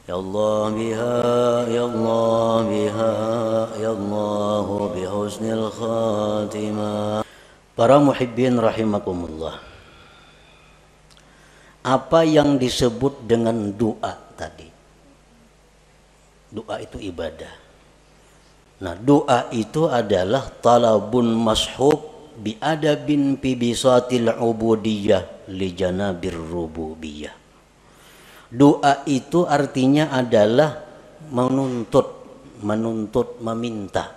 Ya Allah biha, ya Allah biha, ya Allah bihusnil khatimah. Para muhibbin rahimakumullah. Apa yang disebut dengan doa tadi? Doa itu ibadah. Nah, doa itu adalah talabun mashub bi adabin fi bisatil ubudiyah li janabir rububiyah. Doa itu artinya adalah menuntut, meminta,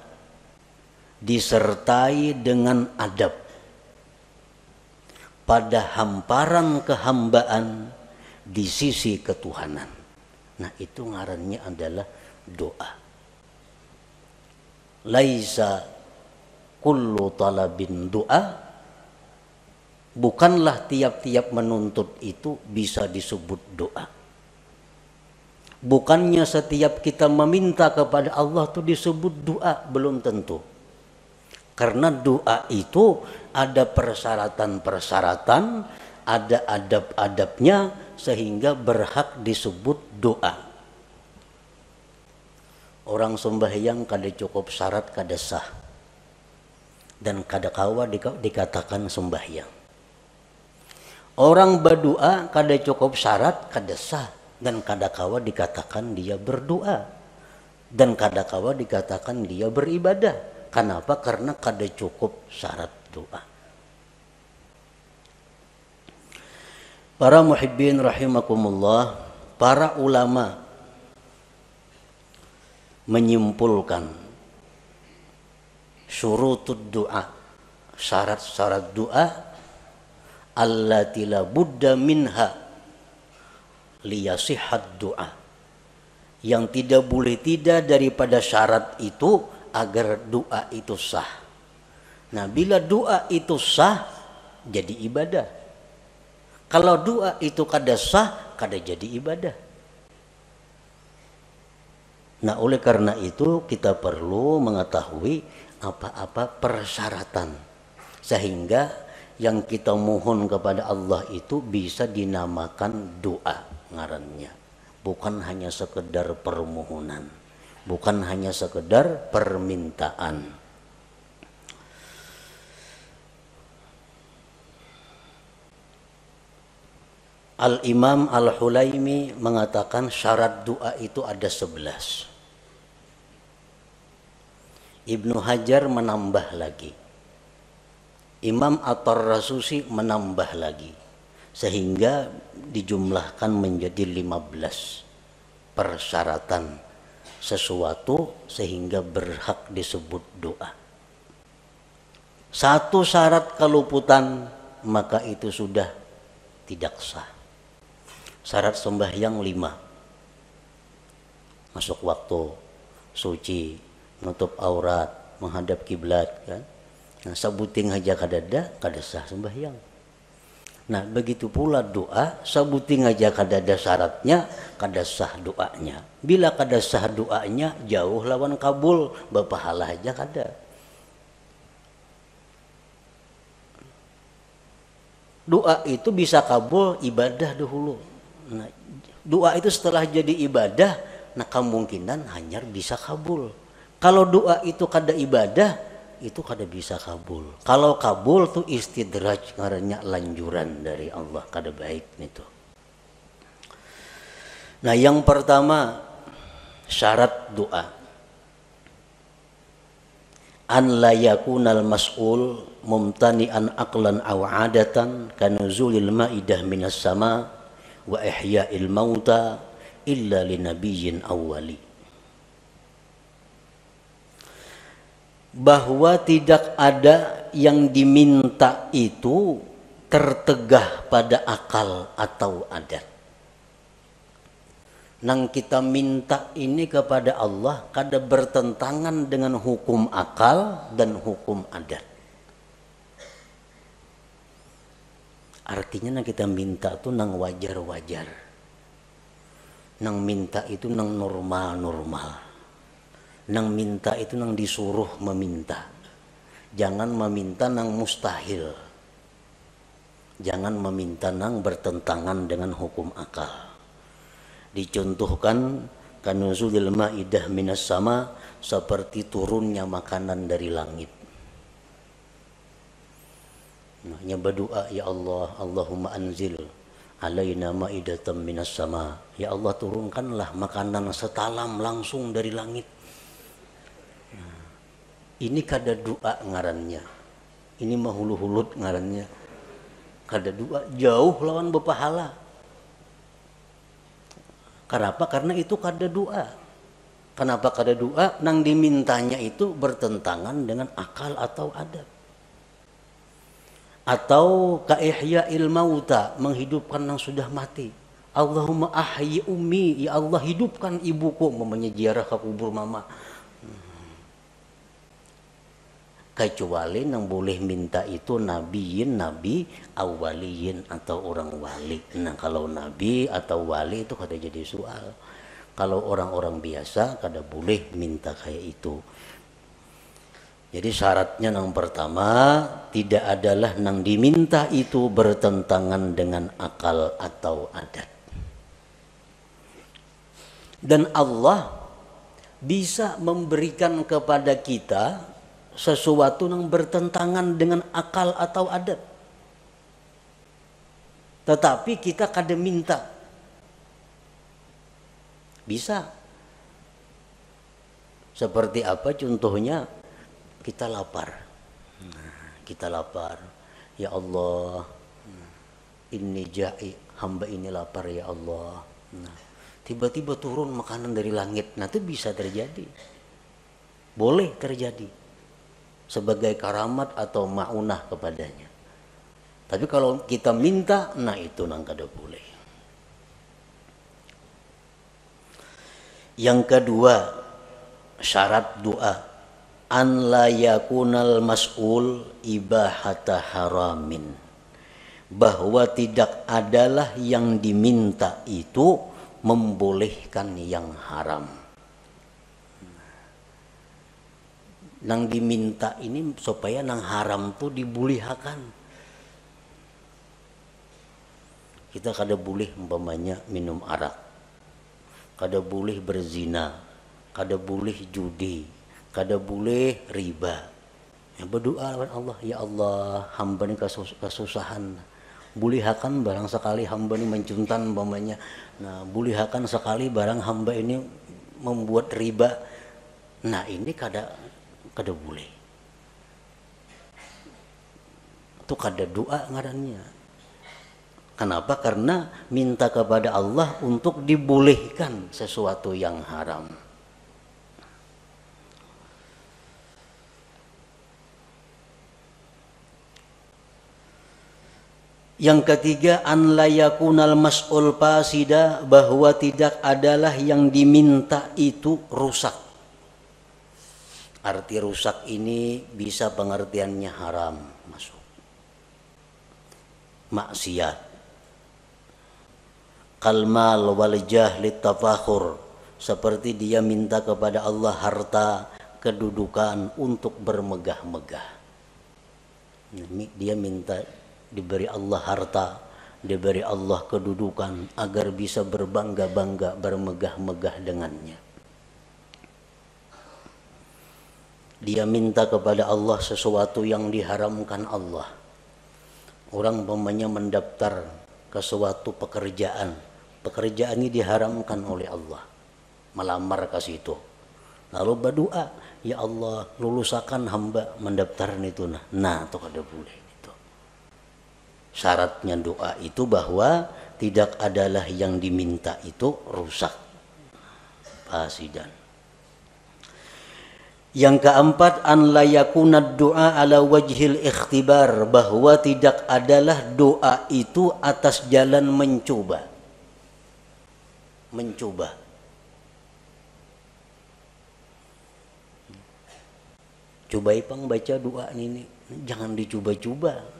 disertai dengan adab pada hamparan kehambaan di sisi ketuhanan. Nah, itu ngarannya adalah doa. Laisa kullu talabin doa, bukanlah tiap-tiap menuntut itu bisa disebut doa. Bukannya setiap kita meminta kepada Allah itu disebut doa, belum tentu. Karena doa itu ada persyaratan-persyaratan, ada adab-adabnya sehingga berhak disebut doa. Orang sembahyang kada cukup syarat kada sah, dan kada kawa dikatakan sembahyang. Orang berdoa kada cukup syarat kada sah, dan kada kawa dikatakan dia berdoa, dan kada kawa dikatakan dia beribadah. Kenapa? Karena kada cukup syarat doa. Para muhibbin rahimakumullah, para ulama menyimpulkan syurutud doa, syarat-syarat doa allati la budda minha liyasihhat doa, yang tidak boleh tidak daripada syarat itu agar doa itu sah. Nah, bila doa itu sah jadi ibadah. Kalau doa itu kada sah kada jadi ibadah. Nah, oleh karena itu kita perlu mengetahui apa-apa persyaratan sehingga yang kita mohon kepada Allah itu bisa dinamakan doa ngarannya, bukan hanya sekedar permohonan, bukan hanya sekedar permintaan. Al-Imam Al-Hulaimi mengatakan syarat doa itu ada 11. Ibnu Hajar menambah lagi. Imam At-Tarrasusi menambah lagi. Sehingga dijumlahkan menjadi 15 persyaratan sesuatu sehingga berhak disebut doa. Satu syarat keluputan maka itu sudah tidak sah. Syarat sembahyang 5. Masuk waktu, suci, nutup aurat, menghadap kiblat, kan? Nah, sabuting aja kadada sah sembahyang. Nah, begitu pula doa, sabuting aja kadada syaratnya, kada sah doanya. Bila kada sah doanya, jauh lawan kabul, berpahala aja kada. Doa itu bisa kabul ibadah dahulu. Nah, doa itu setelah jadi ibadah, nah kemungkinan hanya bisa kabul. Kalau doa itu kada ibadah, itu kada bisa kabul. Kalau kabul tuh istidraj, ngarannya lanjuran dari Allah, kada baik itu. Nah, yang pertama syarat doa, an la yakunal mas'ul mumtani'an aqlan aw 'adatan kanuzulil ma'idah minas sama wa ihya'il mauta illa linabiyyin awwali. Bahwa tidak ada yang diminta itu tertegah pada akal atau adat. Nang kita minta ini kepada Allah kada bertentangan dengan hukum akal dan hukum adat. Artinya nang kita minta tuh nang wajar-wajar. Nang minta itu nang normal-normal. Nang minta itu nang disuruh meminta. Jangan meminta nang mustahil. Jangan meminta nang bertentangan dengan hukum akal. Dicontohkan kanuzulil ma'idah minas sama, seperti turunnya makanan dari langit. Nah, berdoa, ya Allah, Allahumma anzil alaina ma'idatan minas sama. Ya Allah, turunkanlah makanan setalam langsung dari langit. Nah, ini kada doa ngarannya. Ini mahulu-hulut ngarannya. Kada doa, jauh lawan berpahala. Kenapa? Karena itu kada doa. Kenapa kada doa? Nang dimintanya itu bertentangan dengan akal atau adab. Atau ka'ihya'il mauta, menghidupkan yang sudah mati. Allahumma ahyi ummi, ya Allah hidupkan ibuku, mamanya ziarah ke kubur mama. Kecuali yang boleh minta itu nabiyin, nabi, awaliyin atau orang wali. Nah, kalau nabi atau wali itu kada jadi soal. Kalau orang-orang biasa kada boleh minta kayak itu. Jadi syaratnya yang pertama, tidak adalah yang diminta itu bertentangan dengan akal atau adat. Dan Allah bisa memberikan kepada kita sesuatu yang bertentangan dengan akal atau adat. Tetapi kita kada minta. Bisa. Seperti apa contohnya? Kita lapar. Kita lapar. Ya Allah, inni ja'i, hamba ini lapar ya Allah. Tiba-tiba turun makanan dari langit. Nah, itu bisa terjadi. Boleh terjadi. Sebagai karamat atau ma'unah kepadanya. Tapi kalau kita minta, nah itu nang kada boleh. Yang kedua, syarat doa. An la yakunal mas'ul ibahata haramin, bahwa tidak adalah yang diminta itu membolehkan yang haram. Nang diminta ini supaya nang haram tuh dibolehkan. Kita kada boleh umpamanya minum arak, kada boleh berzina, kada boleh judi, kada boleh riba. Ya, berdoa kepada Allah, ya Allah, hamba ini kesusahan. Bolehkan barang sekali hamba ini mencuntan umpamanya. Nah, bolehkan sekali barang hamba ini membuat riba. Nah, ini kada boleh. Itu kada doa ngarannya. Kenapa? Karena minta kepada Allah untuk dibolehkan sesuatu yang haram. Yang ketiga, an la yakunal mas'ul fasida, bahwa tidak adalah yang diminta itu rusak. Arti rusak ini bisa pengertiannya haram, masuk maksiat. Kalmal wal jahlit tafakhur, seperti dia minta kepada Allah harta, kedudukan untuk bermegah-megah. Dia minta diberi Allah harta, diberi Allah kedudukan agar bisa berbangga-bangga, bermegah-megah dengannya. Dia minta kepada Allah sesuatu yang diharamkan Allah. Orang umpamanya mendaftar ke suatu pekerjaan, pekerjaan ini diharamkan oleh Allah, melamar ke situ. Lalu berdoa, ya Allah, lulusakan hamba mendaftar itu. Nah, itu kada boleh. Syaratnya doa itu bahwa tidak adalah yang diminta itu rusak, fasidan. Yang keempat, an la yakunad doa ala wajhil ikhtibar, bahwa tidak adalah doa itu atas jalan mencoba. Mencoba. Coba ipang baca doa ini, jangan dicoba-coba.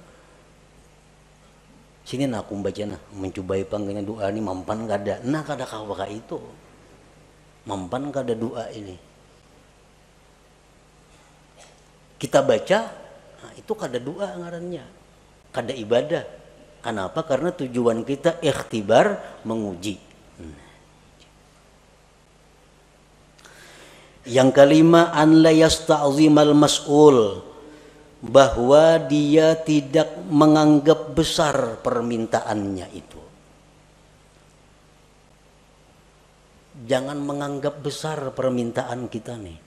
Sini nak aku baca nah, mencobai panggilnya doa ini mampan kada. Nah, kada kawaka itu. Mampan kada doa ini. Kita baca, nah itu kada doa ngarannya. Kada ibadah. Kenapa? Karena tujuan kita ikhtibar, menguji. Yang kelima, an la yasta'zimal mas'ul, bahwa dia tidak menganggap besar permintaannya itu. Jangan menganggap besar permintaan kita nih.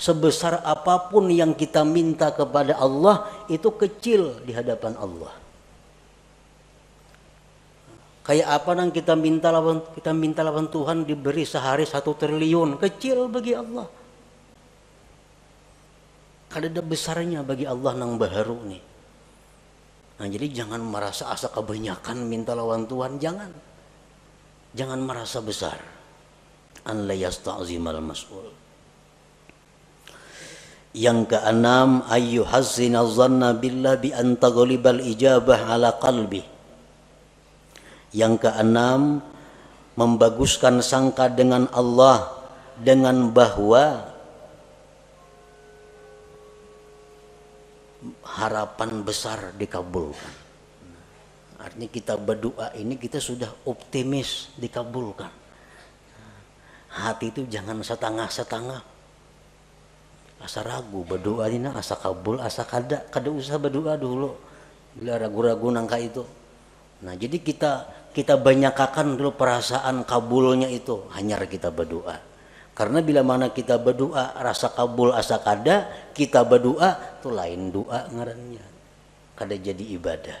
Sebesar apapun yang kita minta kepada Allah itu kecil di hadapan Allah. Kayak apa yang kita minta lawan Tuhan diberi sehari 1 triliun, kecil bagi Allah. Kada besarnya bagi Allah nang baharu nih. Nah, jadi jangan merasa asa kebanyakan minta lawan Tuhan, jangan. Jangan merasa besar. An la yasta'zimal mas'ul. Yang keenam, ayyuhazzina dhanna billah bi an taghlibal ijabah ala qalbi. Yang keenam, membaguskan sangka dengan Allah dengan bahwa harapan besar dikabulkan. Artinya kita berdoa ini kita sudah optimis dikabulkan. Hati itu jangan setengah-setengah. Asa ragu berdoa ini asa kabul asa kada usah berdoa dulu. Bila ragu-ragu nangka itu. Nah, jadi kita banyakakan dulu perasaan kabulnya itu hanya kita berdoa. Karena bila mana kita berdoa rasa kabul asa kada, kita berdoa itu lain doa ngarannya. Kada jadi ibadah.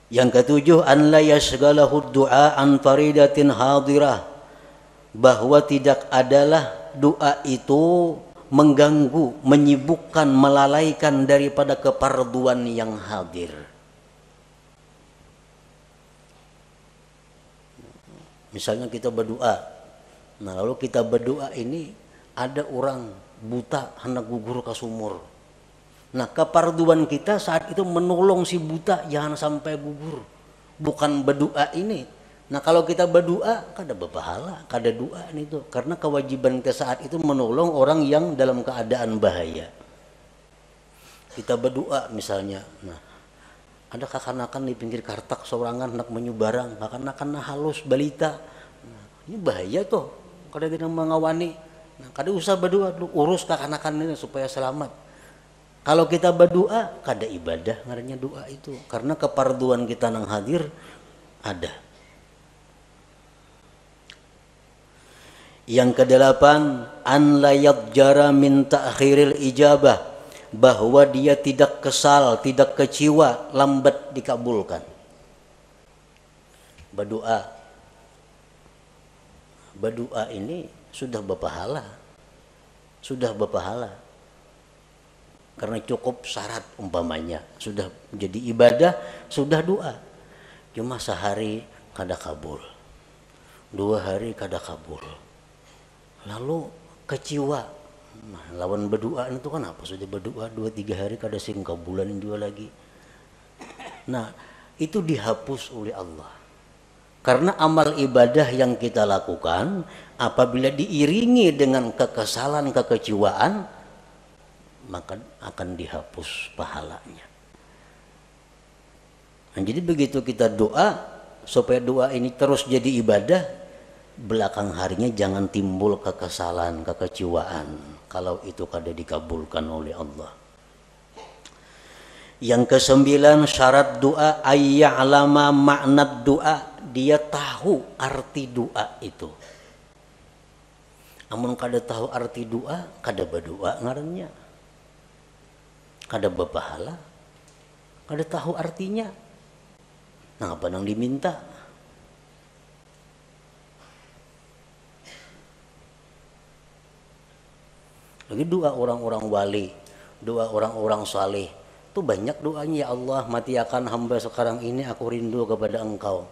Yang ketujuh, an la yashghalahu du'a an faridatin hadirah, bahwa tidak adalah doa itu mengganggu, menyibukkan, melalaikan daripada keparduan yang hadir. Misalnya kita berdoa, nah lalu kita berdoa ini ada orang buta hendak gugur ke sumur. Nah, keparduan kita saat itu menolong si buta jangan sampai gugur, bukan berdoa ini. Nah, kalau kita berdoa kada berpahala, kada doa itu, karena kewajiban kita saat itu menolong orang yang dalam keadaan bahaya. Kita berdoa misalnya, nah ada kakanakan di pinggir kartak sorangan hendak menyubarang, kakanakan halus balita, nah, ini bahaya tuh, kada kita mengawani. Nah, kada usah berdoa dulu, urus kakanakan ini supaya selamat. Kalau kita berdoa kada ibadah ngarannya doa itu, karena keparduan kita nang hadir ada. Yang kedelapan, an la yadjara min ta'khiril ijabah, bahwa dia tidak kesal, tidak kecewa lambat dikabulkan. Berdoa ini sudah berpahala. Karena cukup syarat umpamanya, sudah menjadi ibadah, sudah doa. Cuma sehari kada kabul, 2 hari kada kabul, lalu kecewa. Nah, lawan berdoa itu kan apa? Sudah berdoa 2-3 hari kada sing kabulan juga lagi. Nah, itu dihapus oleh Allah. Karena amal ibadah yang kita lakukan apabila diiringi dengan kekesalan, kekecewaan, maka akan dihapus pahalanya. Nah, jadi begitu kita doa supaya doa ini terus jadi ibadah, belakang harinya jangan timbul kekesalan, kekecewaan kalau itu kada dikabulkan oleh Allah. Yang ke-9, syarat doa ayya'lama makna doa, dia tahu arti doa itu. Amun kada tahu arti doa, kada berdoa ngarannya. Kada berpahala, kada tahu artinya. Nah, apa yang diminta? Lagi doa orang-orang wali, doa orang-orang saleh, itu banyak doanya. Ya Allah, mati akan hamba sekarang ini, aku rindu kepada Engkau.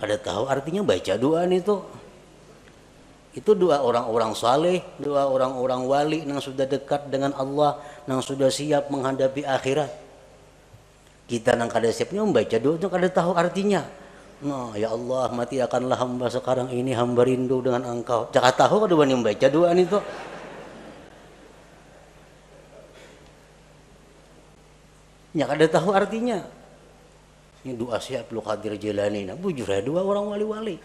Kada tahu artinya baca doa itu. Itu doa orang-orang saleh, doa orang-orang wali yang sudah dekat dengan Allah, yang sudah siap menghadapi akhirat. Kita yang kada siapnya membaca doa itu kada tahu artinya. Nah, ya Allah, mati akanlah hamba sekarang ini, hamba rindu dengan Engkau. Jangan tahu kada wani membaca doa itu. Ya kada tahu artinya. Ini doa siap lu Qadir Jilani. Nah, bujur ya doa orang wali-wali.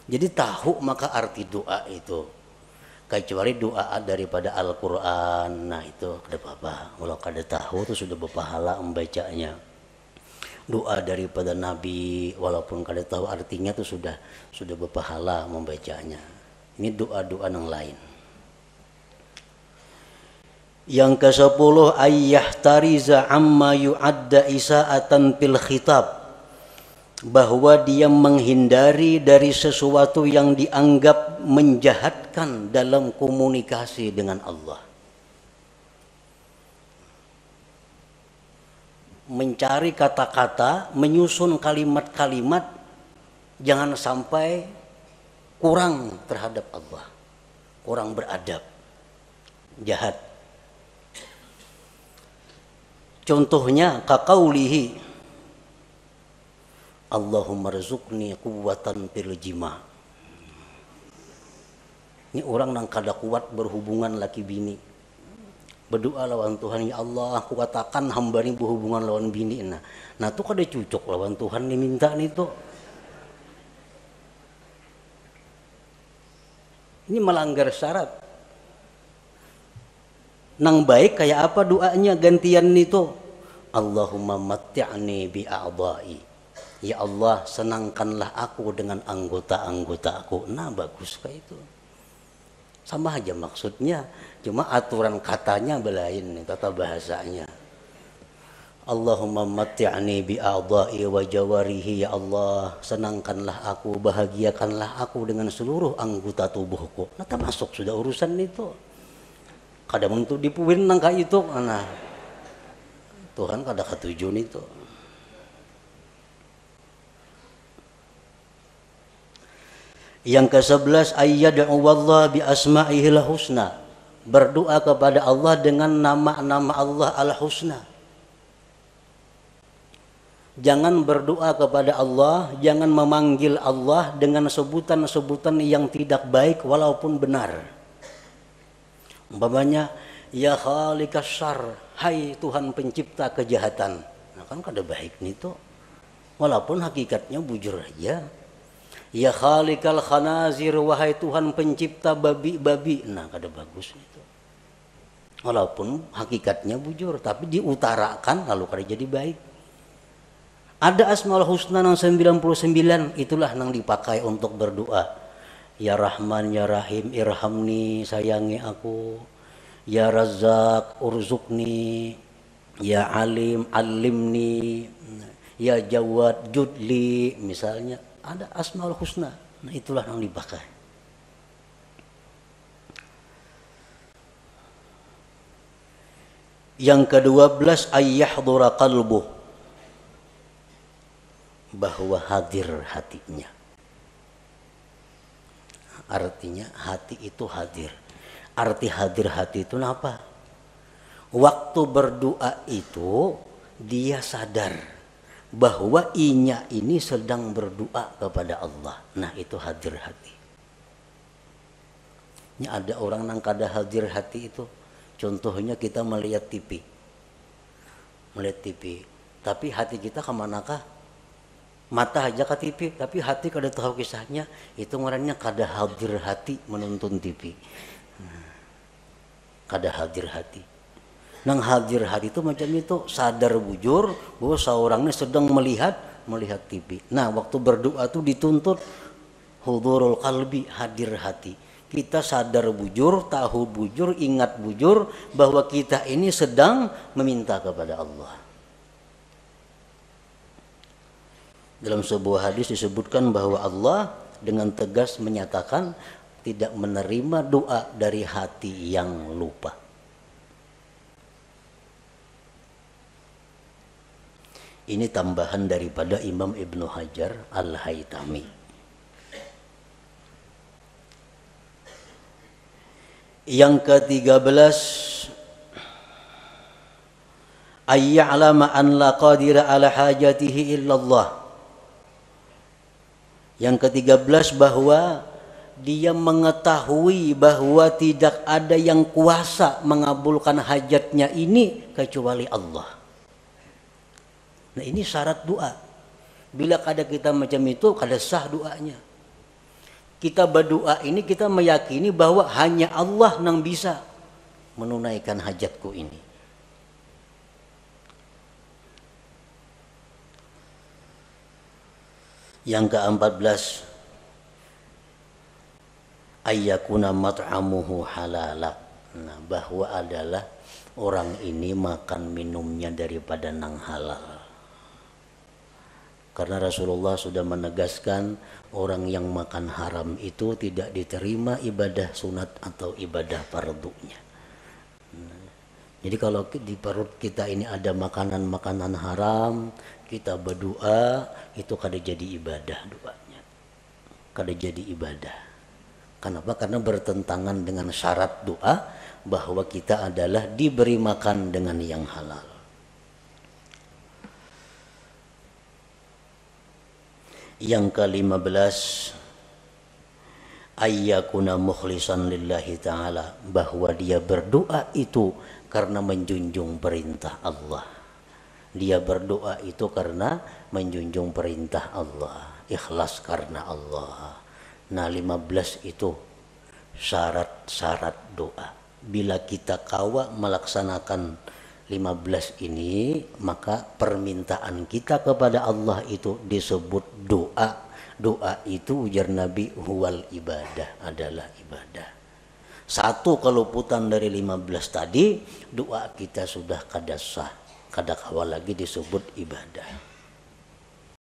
Jadi tahu maka arti doa itu. Kecuali doa daripada Al-Quran, nah itu kada apa-apa. Kalau kada tahu itu sudah berpahala membacanya. Doa daripada Nabi, walaupun kada tahu artinya itu sudah berpahala membacanya. Ini doa-doa yang lain. Yang ke-10, ayyahtariza amma yu'adda isa'atan fil khitab. Bahwa dia menghindari dari sesuatu yang dianggap menjahatkan dalam komunikasi dengan Allah. Mencari kata-kata, menyusun kalimat-kalimat, jangan sampai kurang terhadap Allah, kurang beradab, jahat. Contohnya kaqaulihi Allahumma rzuqni quwwatan fil jima'. Ini orang yang kada kuat berhubungan laki bini. Berdoa lawan Tuhan, ya Allah kuatakan hamba ini berhubungan lawan bini. Nah itu kada cocok lawan Tuhan diminta nih tuh. Ini melanggar syarat. Nang baik kayak apa doanya gantian itu? Allahumma matti'ni bi'a'dha'i. Ya Allah, senangkanlah aku dengan anggota-anggota aku. Nah bagus kayak itu. Sama aja maksudnya, cuma aturan katanya belain, tata bahasanya. Allahumma matti'ni bi'a'dha'i wa jawarihi. Ya Allah, senangkanlah aku, bahagiakanlah aku dengan seluruh anggota tubuhku. Nah termasuk sudah urusan itu. Kadang untuk dipuin nangka itu, nah Tuhan kada ketujuan itu. Yang ke-11, ayyad'u wallah bi asma'ihil husna. Berdoa kepada Allah dengan nama-nama Allah al-husna. Jangan berdoa kepada Allah, jangan memanggil Allah dengan sebutan-sebutan yang tidak baik walaupun benar. Umpamanya, ya khaliqas syarr, hai Tuhan pencipta kejahatan. Nah kan kada baik nih tuh. Walaupun hakikatnya bujur aja. Ya khaliqal khanazir, wahai Tuhan pencipta babi-babi. Nah kada bagus itu. Walaupun hakikatnya bujur, tapi diutarakan lalu kada jadi baik. Ada asmaul husna yang 99, itulah yang dipakai untuk berdoa. Ya Rahman, ya Rahim, irhamni, sayangi aku. Ya Razzaq, urzukni. Ya Alim, alimni. Ya Jawad, judli, misalnya. Ada asmaul husna. Nah itulah yang dipakai. Yang ke-12, ayyahdura qalbuh. Bahwa hadir hatinya. Artinya hati itu hadir. Arti hadir hati itu apa? Waktu berdoa itu dia sadar bahwa inya ini sedang berdoa kepada Allah. Nah itu hadir hati. Ini ada orang yang kada hadir hati itu. Contohnya kita melihat TV. Melihat TV. Tapi hati kita kemanakah? Mata aja ke TV, tapi hati kada tahu kisahnya. Itu orangnya kada hadir hati menonton TV. Kada hadir hati. Nang hadir hati itu macam itu, sadar bujur bahwa seorangnya sedang melihat TV. Nah waktu berdoa itu dituntut hudurul qalbi, hadir hati. Kita sadar bujur, tahu bujur, ingat bujur bahwa kita ini sedang meminta kepada Allah. Dalam sebuah hadis disebutkan bahwa Allah dengan tegas menyatakan tidak menerima doa dari hati yang lupa. Ini tambahan daripada Imam Ibnu Hajar Al-Haytami. Yang ke-13, ayya'lama an la qadira ala hajatihi illallah. Yang ke-13 bahwa dia mengetahui bahwa tidak ada yang kuasa mengabulkan hajatnya ini kecuali Allah. Nah ini syarat doa. Bila kada kita macam itu kada sah doanya. Kita berdoa ini kita meyakini bahwa hanya Allah yang bisa menunaikan hajatku ini. Yang ke-14, ayyakuna mat'amuhu halala. Nah, bahwa adalah orang ini makan minumnya daripada nang halal. Karena Rasulullah sudah menegaskan orang yang makan haram itu tidak diterima ibadah sunat atau ibadah fardunya. Jadi kalau di perut kita ini ada makanan-makanan haram, kita berdoa, itu kada jadi ibadah doanya. Kada jadi ibadah. Kenapa? Karena bertentangan dengan syarat doa bahwa kita adalah diberi makan dengan yang halal. Yang ke-15, ayyakuna mukhlisan lillahi ta'ala, bahwa dia berdoa itu karena menjunjung perintah Allah. Dia berdoa itu karena menjunjung perintah Allah, ikhlas karena Allah. Nah, 15 itu syarat-syarat doa. Bila kita kawa melaksanakan 15 ini, maka permintaan kita kepada Allah itu disebut doa. Doa itu ujar Nabi huwal ibadah, adalah ibadah. Satu keluputan dari 15 tadi, doa kita sudah kada sah, kada kawa lagi disebut ibadah.